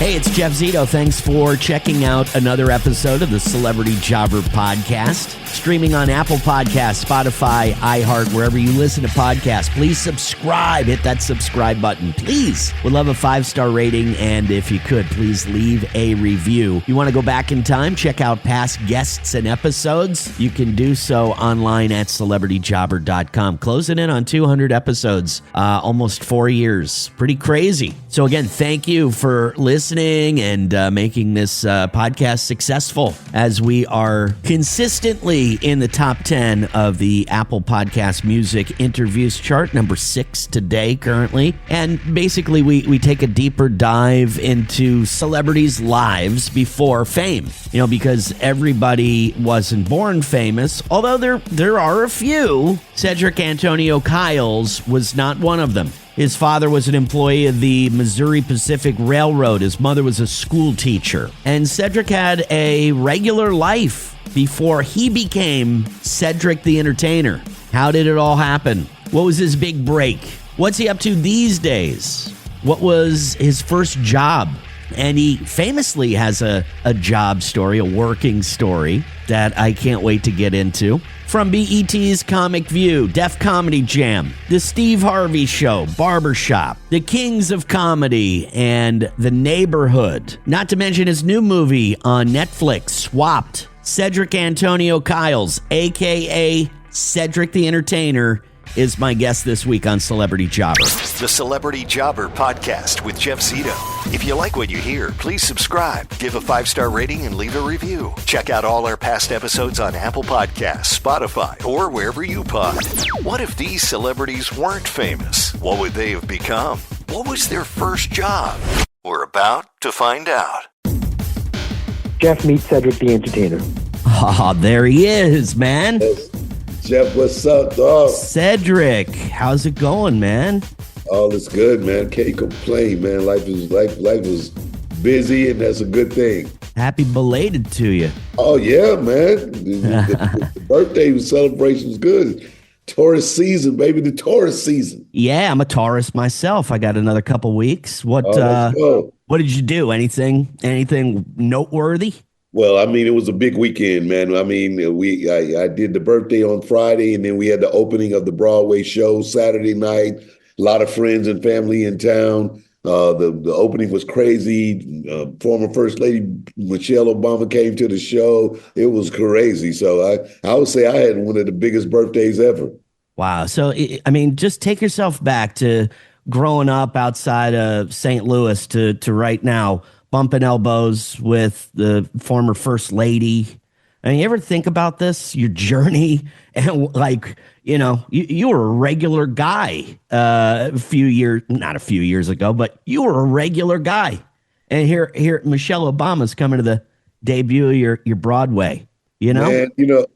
Hey, it's Jeff Zito. Thanks for checking out another episode of the Celebrity Jobber Podcast. Streaming on Apple Podcasts, Spotify, iHeart, wherever you listen to podcasts. Please subscribe. Hit that subscribe button, please. We'd love a 5-star rating, and if you could, please leave a review. You want to go back in time, check out past guests and episodes. You can do so online at celebrityjobber.com. Closing in on 200 episodes, almost 4 years. Pretty crazy. So again, thank you for listening and making this podcast successful as we are consistently in the top 10 of the Apple Podcast Music Interviews chart, number 6 today currently. And basically we take a deeper dive into celebrities' lives before fame, because everybody wasn't born famous, although there are a few. Cedric Antonio Kiles was not one of them. His father was an employee of the Missouri Pacific Railroad. His mother was a school teacher. And Cedric had a regular life before he became Cedric the Entertainer. How did it all happen? What was his big break? What's he up to these days? What was his first job? And he famously has a job story, a working story that I can't wait to get into. From BET's Comic View, Def Comedy Jam, The Steve Harvey Show, Barbershop, The Kings of Comedy, and The Neighborhood. Not to mention his new movie on Netflix, Swapped. Cedric Antonio Kiles, a.k.a. Cedric the Entertainer, is my guest this week on Celebrity Jobber. The Celebrity Jobber Podcast with Jeff Zito. If you like what you hear, please subscribe, give a 5-star rating, and leave a review. Check out all our past episodes on Apple Podcasts, Spotify, or wherever you pod. What if these celebrities weren't famous? What would they have become? What was their first job? We're about to find out. Jeff, meet Cedric the Entertainer. Oh, there he is, man. Jeff, what's up, dog? Cedric, how's it going, man? All is good, man. Can't complain, man. Life is busy, and that's a good thing. Happy belated to you. Oh, yeah, man. The birthday celebration was good. Taurus season, baby, the Taurus season. Yeah, I'm a Taurus myself. I got another couple weeks. What did you do? Anything noteworthy? Well, I mean, it was a big weekend, man. I mean, I did the birthday on Friday, and then we had the opening of the Broadway show Saturday night. A lot of friends and family in town. The opening was crazy. Former First Lady Michelle Obama came to the show. It was crazy. So I would say I had one of the biggest birthdays ever. Wow. So, I mean, just take yourself back to growing up outside of St. Louis to right now, bumping elbows with the former First Lady. I mean, you ever think about this, your journey? And you were a regular guy not a few years ago, but you were a regular guy. And here Michelle Obama's coming to the debut of your Broadway, Man, it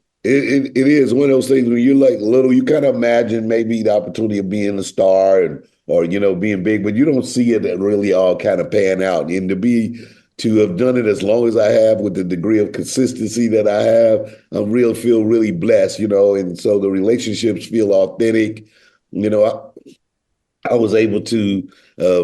is one of those things when you're like little, you kind of imagine maybe the opportunity of being a star or being big, but you don't see it really all kind of pan out. And to have done it as long as I have with the degree of consistency that I have, I feel really blessed, and so the relationships feel authentic. I was able to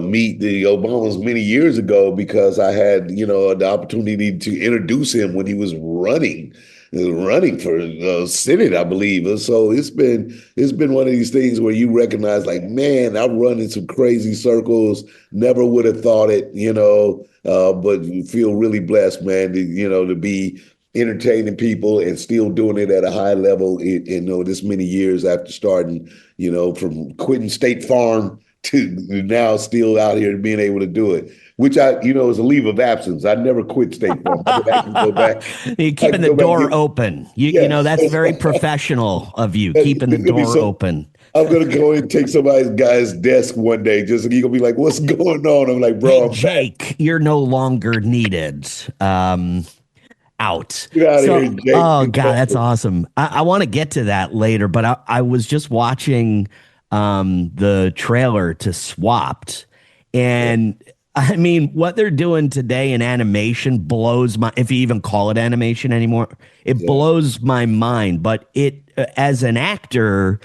meet the Obamas many years ago because I had, the opportunity to introduce him when he was running for Senate, I believe. And so it's been one of these things where you recognize, like, man, I've run in some crazy circles, never would have thought it, but feel really blessed, man, to be entertaining people and still doing it at a high level, this many years after starting, from quitting State Farm to now still out here being able to do it. Which is a leave of absence. I never quit State Farm. I can go back. You're keeping the door open. That's very professional of you, keeping the door open. I'm going to go and take somebody's guy's desk one day. Just you're going to be like, what's going on? I'm like, bro, hey, Jake, you're no longer needed. Out. Get out of here, Jake. Oh, God, that's awesome. I want to get to that later, but I was just watching the trailer to Swapped, and I mean, what they're doing today in animation blows my, if you even call it animation anymore, it blows my mind. But it, as an actor,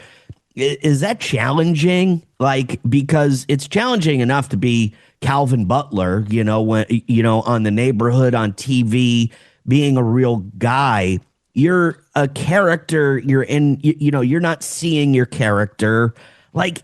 Is that challenging? Like, because it's challenging enough to be Calvin Butler, when, on the neighborhood, on TV, being a real guy. You're a character. You're in, you're not seeing your character. Like,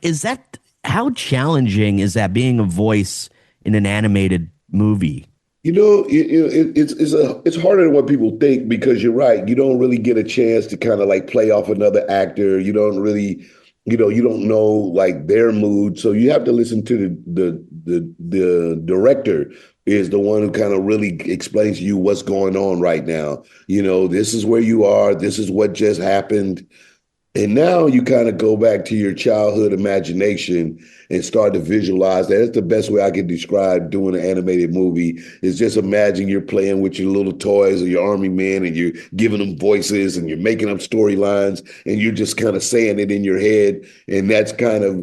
how challenging is that being a voice in an animated movie? It's harder than what people think because you're right. You don't really get a chance to kind of like play off another actor. You don't really, you don't know like their mood. So you have to listen to the director is the one who kind of really explains to you what's going on right now. This is where you are. This is what just happened. And now you kind of go back to your childhood imagination and start to visualize that. That's the best way I can describe doing an animated movie is just imagine you're playing with your little toys or your army men and you're giving them voices and you're making up storylines and you're just kind of saying it in your head. And that's kind of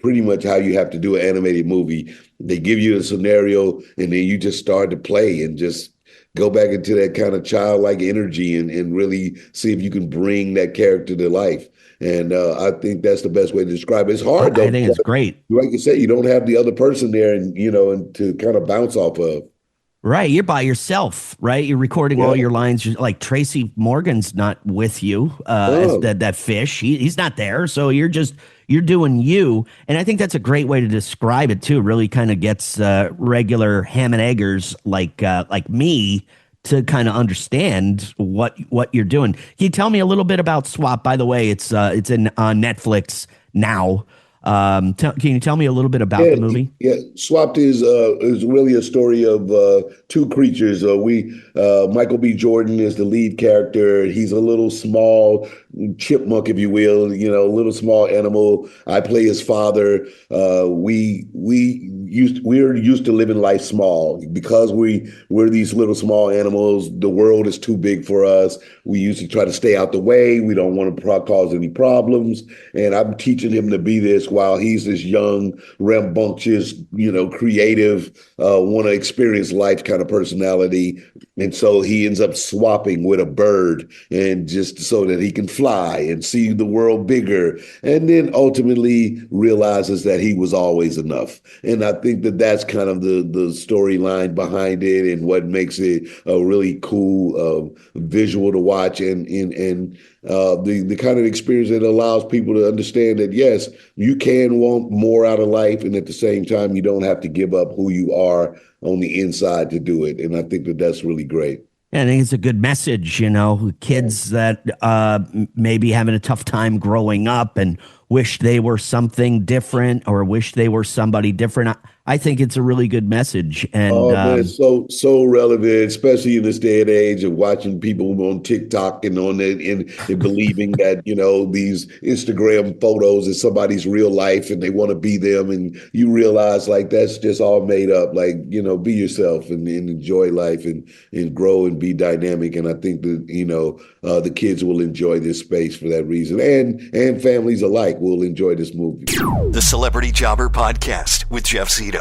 pretty much how you have to do an animated movie. They give you a scenario and then you just start to play and just go back into that kind of childlike energy and really see if you can bring that character to life. And I think that's the best way to describe it. It's hard though. I think it's great. Like you said, you don't have the other person there and to kind of bounce off of. Right. You're by yourself, right? You're recording all your lines. Like Tracy Morgan's not with you as that fish. He's not there. So you're doing you. And I think that's a great way to describe it too. It really kind of gets regular ham and eggers like me to kind of understand what you're doing. Can you tell me a little bit about Swap? By the way, it's in on Netflix now. Can you tell me a little bit about the movie? Yeah, Swapped is really a story of two creatures. Michael B. Jordan is the lead character. He's a little small chipmunk, if you will, a little small animal. I play his father. We're used to living life small because we're these little small animals. The world is too big for us. We usually try to stay out the way. We don't want to cause any problems. And I'm teaching him to be this while he's this young, rambunctious, creative, want to experience life kind of personality. And so he ends up swapping with a bird and just so that he can fly and see the world bigger. And then ultimately realizes that he was always enough. And I think that that's kind of the storyline behind it and what makes it a really cool visual to watch and the kind of experience that allows people to understand that, yes, you can want more out of life. And at the same time, you don't have to give up who you are on the inside to do it. And I think that that's really great. Yeah, I think it's a good message, kids that maybe having a tough time growing up and wish they were something different or wish they were somebody different. I think it's a really good message. And man, it's so relevant, especially in this day and age of watching people on TikTok and on it and believing that, these Instagram photos is somebody's real life and they want to be them. And you realize like that's just all made up. Like, be yourself and enjoy life and grow and be dynamic. And I think that, the kids will enjoy this space for that reason. And families alike will enjoy this movie. The Celebrity Jobber Podcast with Jeff Zito.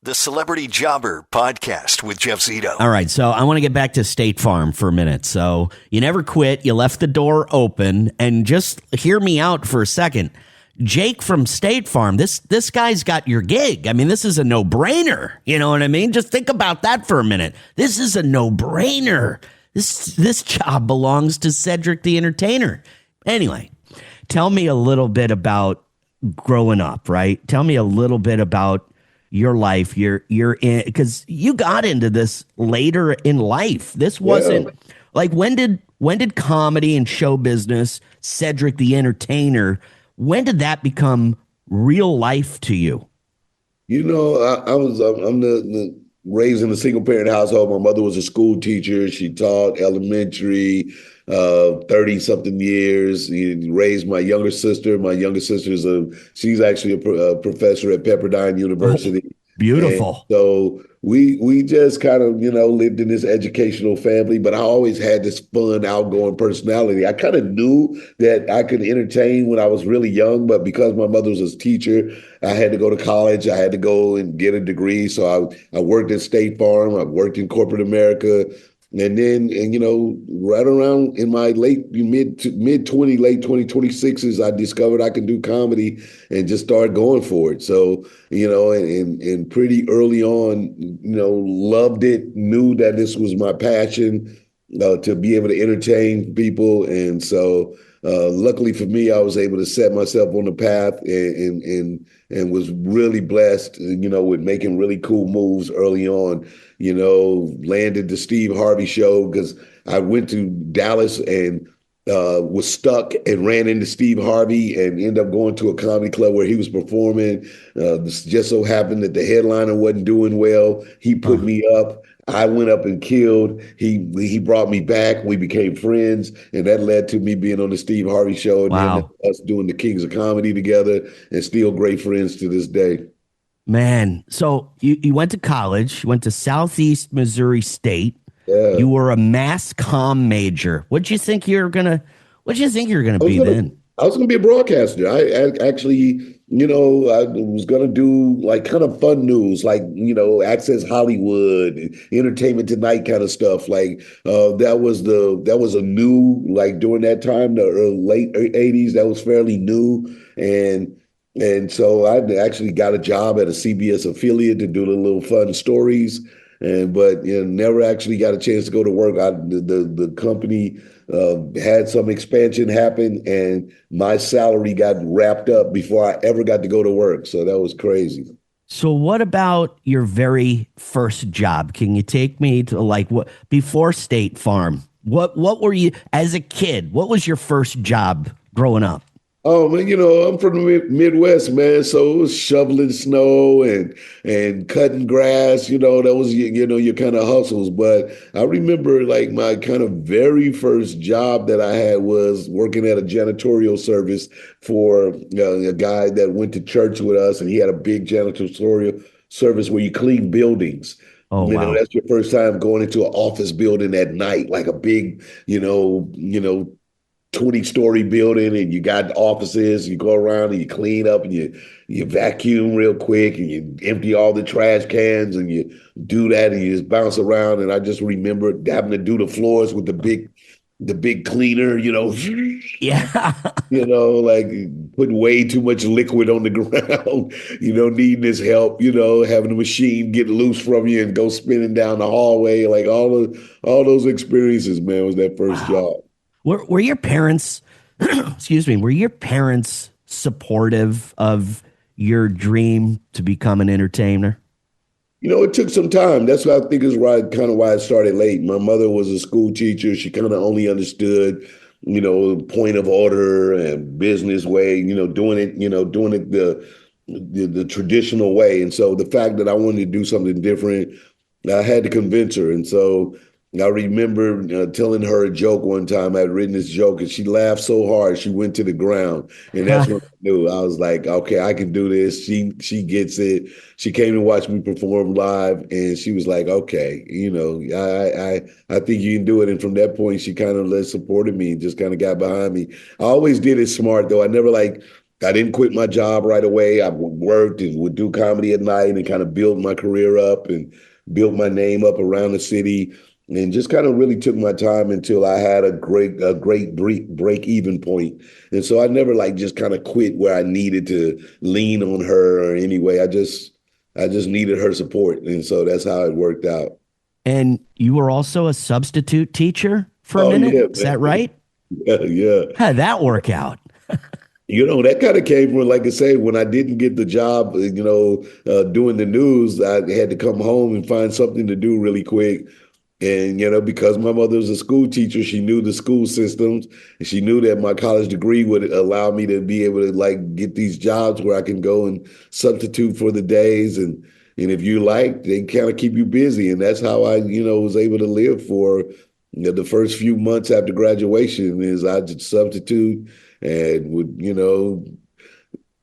The Celebrity Jobber Podcast with Jeff Zito. All right, so I want to get back to State Farm for a minute. So you never quit. You left the door open. And just hear me out for a second. Jake from State Farm, this guy's got your gig. I mean, this is a no-brainer. You know what I mean? Just think about that for a minute. This is a no-brainer. This job belongs to Cedric the Entertainer. Anyway, tell me a little bit about growing up, right? Tell me a little bit about your life. You're in, because you got into this later in life. This wasn't like when did comedy and show business, Cedric the Entertainer, when did that become real life to you? I'm raised in a single parent household. My mother was a school teacher. She taught elementary, 30 something years. He raised my younger sister. My younger sister she's actually a professor at Pepperdine University. Oh, beautiful. And so we just kind of, lived in this educational family, but I always had this fun, outgoing personality. I kind of knew that I could entertain when I was really young, but because my mother was a teacher, I had to go to college. I had to go and get a degree. So I worked at State Farm. I worked in corporate America. And then, and right around in my mid 20, late 2026s, I discovered I could do comedy and just started going for it. So, and pretty early on, loved it, knew that this was my passion, to be able to entertain people. And so, luckily for me, I was able to set myself on the path and was really blessed, with making really cool moves early on. Landed the Steve Harvey show because I went to Dallas and was stuck and ran into Steve Harvey and ended up going to a comedy club where he was performing. This just so happened that the headliner wasn't doing well. He put me up. I went up and killed. He brought me back. We became friends, and that led to me being on the Steve Harvey show, and then us doing the Kings of Comedy together, and still great friends to this day. Man, so you went to college. You went to Southeast Missouri State. Yeah. You were a mass comm major. What'd you think you were gonna be then? I was gonna be a broadcaster. I actually, I was gonna do like kind of fun news, like Access Hollywood, Entertainment Tonight kind of stuff. Like that was a new, like during that time, the late '80s. That was fairly new, and so I actually got a job at a CBS affiliate to do the little fun stories. But never actually got a chance to go to work. The company had some expansion happen, and my salary got wrapped up before I ever got to go to work. So that was crazy. So what about your very first job? Can you take me to what before State Farm? What were you as a kid? What was your first job growing up? Oh man, I'm from the Midwest, man. So it was shoveling snow and cutting grass. That was your kind of hustles. But I remember like my kind of very first job that I had was working at a janitorial service for a guy that went to church with us, and he had a big janitorial service where you clean buildings. Oh, wow. That's your first time going into an office building at night, like a big, 20-story building, and you got offices. You go around and you clean up, and you vacuum real quick, and you empty all the trash cans, and you do that, and you just bounce around. And I just remember having to do the floors with the big cleaner, Yeah. like putting way too much liquid on the ground, needing his help, having the machine get loose from you and go spinning down the hallway. Like all those experiences, man, was that first job. Were your parents, excuse me, were your parents supportive of your dream to become an entertainer? It took some time. That's what I think is kind of why I started late. My mother was a school teacher. She kind of only understood, point of order and business way, doing it the traditional way. And so the fact that I wanted to do something different, I had to convince her. And so I remember telling her a joke one time. I had written this joke, and she laughed so hard she went to the ground. And that's when I knew. I was like, okay, I can do this. She gets it. She came to watch me perform live, and she was like, okay, I think you can do it. And from that point, she kind of supported me and just kind of got behind me. I always did it smart, though. I didn't quit my job right away. I worked and would do comedy at night and kind of build my career up and built my name up around the city. And just kind of really took my time until I had a great break-even point. And so I never just kind of quit where I needed to lean on her or anyway. I just needed her support. And so that's how it worked out. And you were also a substitute teacher for a minute? Yeah, is that right? Yeah. How did that work out? That kind of came from, like I say, when I didn't get the job, doing the news, I had to come home and find something to do really quick. And, because my mother was a school teacher, she knew the school systems, and she knew that my college degree would allow me to be able to get these jobs where I can go and substitute for the days. And if you they kind of keep you busy. And that's how I, was able to live for the first few months after graduation is I just substitute and would,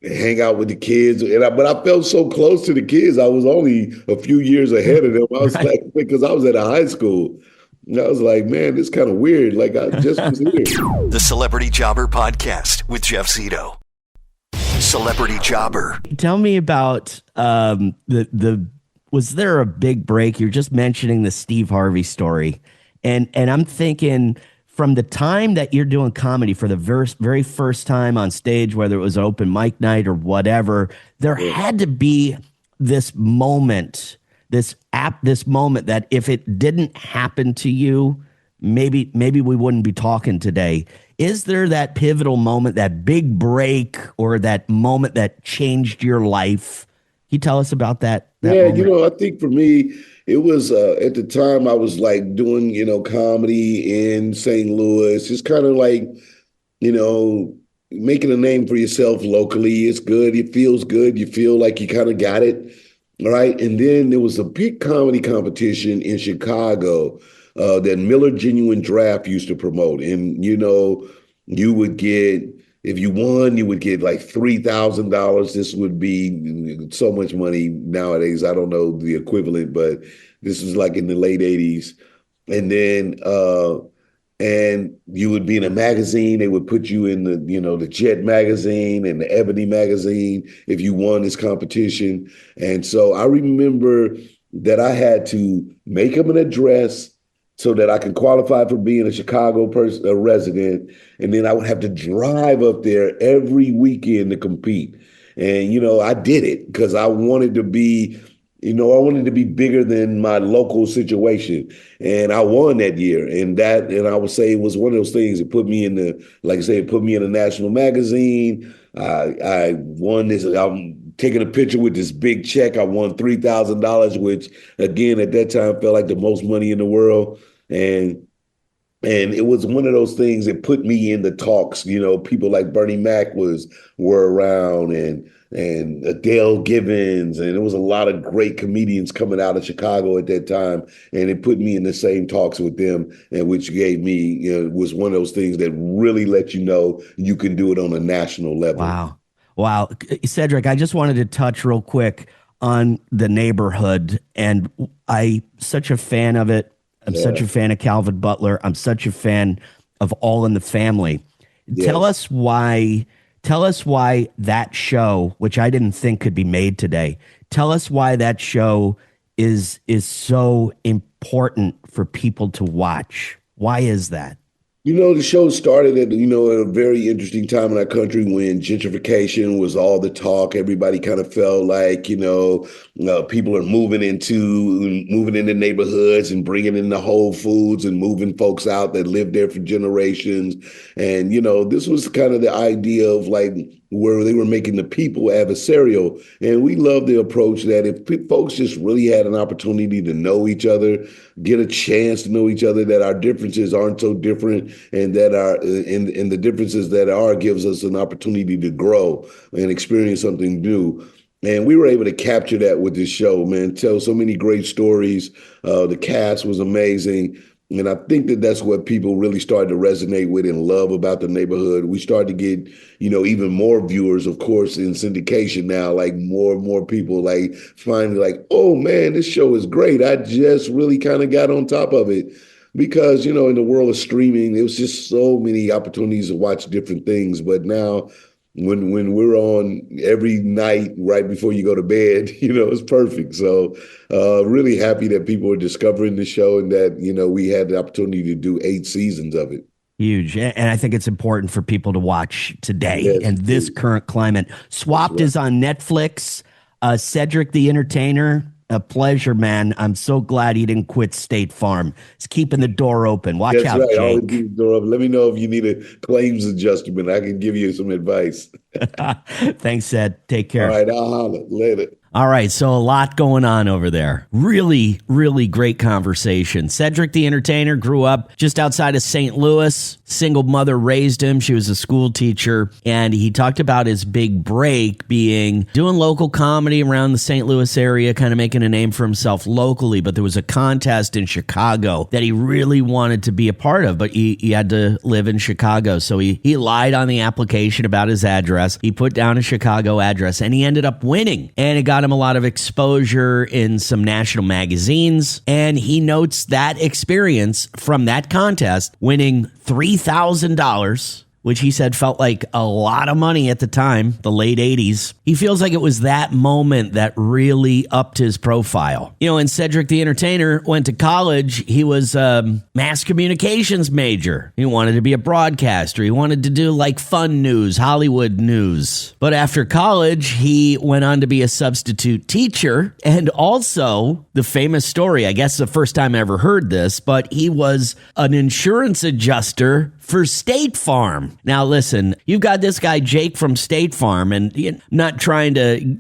hang out with the kids. But I felt so close to the kids. I was only a few years ahead of them. I was because I was at a high school. And I was like, man, this is kind of weird. Like I just was here. The Celebrity Jobber Podcast with Jeff Zito. Celebrity Jobber. Tell me about was there a big break? You're just mentioning the Steve Harvey story. And I'm thinking from the time that you're doing comedy for the very first time on stage, whether it was open mic night or whatever, there had to be this moment, this moment that if it didn't happen to you, maybe we wouldn't be talking today. Is there that pivotal moment, that big break, or that moment that changed your life? Can you tell us about that Yeah, moment? I think for me, it was at the time I was like doing, comedy in St. Louis. It's kind of like, you know, making a name for yourself locally. It's good. It feels good. You feel like you kind of got it. All right. And then there was a big comedy competition in Chicago that Miller Genuine Draft used to promote. And, you would get, if you won, you would get like $3,000. This would be so much money nowadays. I don't know the equivalent, but this was like in the late 80s. And then, and you would be in a magazine. They would put you in the Jet magazine and the Ebony magazine if you won this competition. And so I remember that I had to make them an address so that I could qualify for being a Chicago a resident. And then I would have to drive up there every weekend to compete. And, I did it because I wanted to be, I wanted to be bigger than my local situation. And I won that year. And I would say it was one of those things that put me in it put me in a national magazine. I won this. I'm taking a picture with this big check. I won $3,000, which again, at that time felt like the most money in the world. And it was one of those things that put me in the talks. People like Bernie Mac were around, and Adele Givens, and there was a lot of great comedians coming out of Chicago at that time, and it put me in the same talks with them, and which gave me, was one of those things that really let you know you can do it on a national level. Wow. Cedric, I just wanted to touch real quick on the neighborhood, and I such a fan of it. I'm such a fan of Calvin Butler. I'm such a fan of All in the Family. Yes. Tell us why that show, which I didn't think could be made today, tell us why that show is so important for people to watch. Why is that? The show started at a very interesting time in our country when gentrification was all the talk. Everybody kind of felt like, people are moving into neighborhoods and bringing in the Whole Foods and moving folks out that lived there for generations. And, this was kind of the idea of like where they were making the people adversarial. And we love the approach that if folks just really had an opportunity to know each other, get a chance to know each other, that our differences aren't so different, and that the differences that are gives us an opportunity to grow and experience something new. And we were able to capture that with this show, man, tell so many great stories. The cast was amazing. And I think that that's what people really started to resonate with and love about the neighborhood. We started to get, even more viewers, of course, in syndication now, like more and more people like finally like, oh man, this show is great. I just really kind of got on top of it because, in the world of streaming, there was just so many opportunities to watch different things. But now when we're on every night right before you go to bed, it's perfect. So really happy that people are discovering the show and that, we had the opportunity to do 8 seasons of it. Huge. And I think it's important for people to watch today Yes, in this current climate. Swapped is on Netflix. Cedric the Entertainer. A pleasure, man. I'm so glad he didn't quit State Farm. He's keeping the door open. Watch That's out, right. Jake. Always keep the door open. Let me know if you need a claims adjustment. I can give you some advice. Thanks, Ed. Take care. All right, I'll holler later. All right, so a lot going on over there. Really, really great conversation. Cedric the Entertainer grew up just outside of St. Louis. Single mother raised him. She was a school teacher. And he talked about his big break being doing local comedy around the St. Louis area, kind of making a name for himself locally. But there was a contest in Chicago that he really wanted to be a part of, but he had to live in Chicago. So he lied on the application about his address. He put down a Chicago address, and he ended up winning. And it got him a lot of exposure in some national magazines, and he notes that experience from that contest, winning $3,000, which he said felt like a lot of money at the time, the late 80s. He feels like it was that moment that really upped his profile. You know, when Cedric the Entertainer went to college, he was a mass communications major. He wanted to be a broadcaster. He wanted to do like fun news, Hollywood news. But after college, he went on to be a substitute teacher. And also, the famous story, I guess the first time I ever heard this, but he was an insurance adjuster for State Farm. Now, listen, you've got this guy, Jake from State Farm, and I'm not trying to,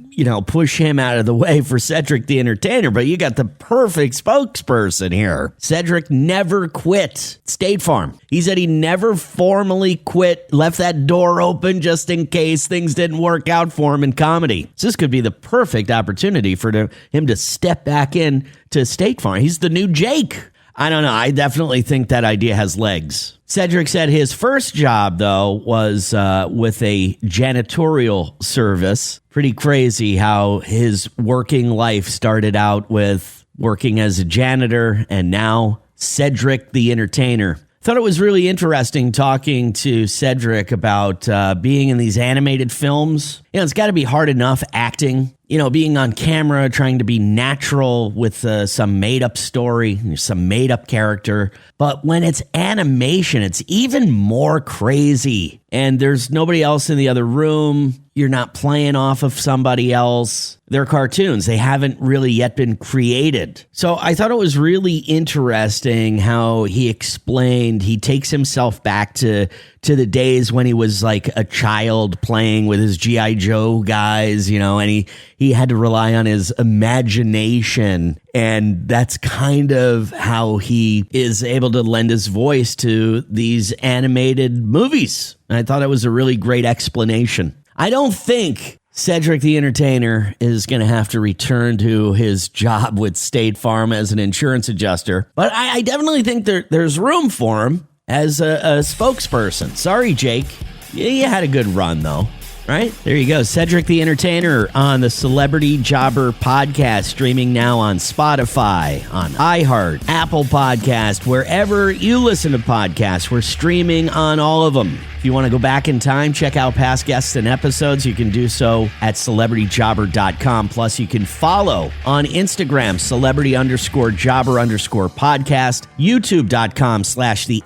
push him out of the way for Cedric the Entertainer, but you got the perfect spokesperson here. Cedric never quit State Farm. He said he never formally quit, left that door open just in case things didn't work out for him in comedy. So this could be the perfect opportunity for him to step back in to State Farm. He's the new Jake. I don't know. I definitely think that idea has legs. Cedric said his first job, though, was with a janitorial service. Pretty crazy how his working life started out with working as a janitor and now Cedric the Entertainer. Thought it was really interesting talking to Cedric about being in these animated films. It's got to be hard enough acting, being on camera, trying to be natural with some made-up story, some made-up character. But when it's animation, it's even more crazy. And there's nobody else in the other room. You're not playing off of somebody else. They're cartoons. They haven't really yet been created. So I thought it was really interesting how he explained he takes himself back to the days when he was like a child playing with his G.I. Joe guys, and he had to rely on his imagination. And that's kind of how he is able to lend his voice to these animated movies. And I thought it was a really great explanation. I don't think Cedric the Entertainer is going to have to return to his job with State Farm as an insurance adjuster, but I definitely think there's room for him as a spokesperson. Sorry, Jake. You had a good run, though. Right? There you go. Cedric the Entertainer on the Celebrity Jobber podcast, streaming now on Spotify, on iHeart, Apple Podcast, wherever you listen to podcasts. We're streaming on all of them. If you want to go back in time, check out past guests and episodes, you can do so at celebrityjobber.com. Plus, you can follow on Instagram, celebrity_jobber_podcast, youtube.com/the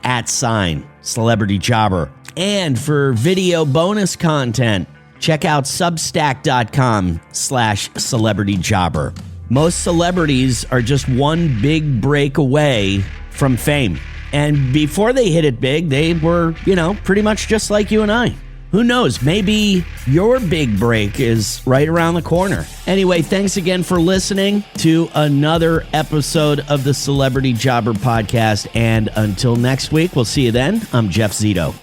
@CelebrityJobber. And for video bonus content, check out substack.com/celebrityjobber. Most celebrities are just one big break away from fame. And before they hit it big, they were, pretty much just like you and I. Who knows? Maybe your big break is right around the corner. Anyway, thanks again for listening to another episode of the Celebrity Jobber podcast. And until next week, we'll see you then. I'm Jeff Zito.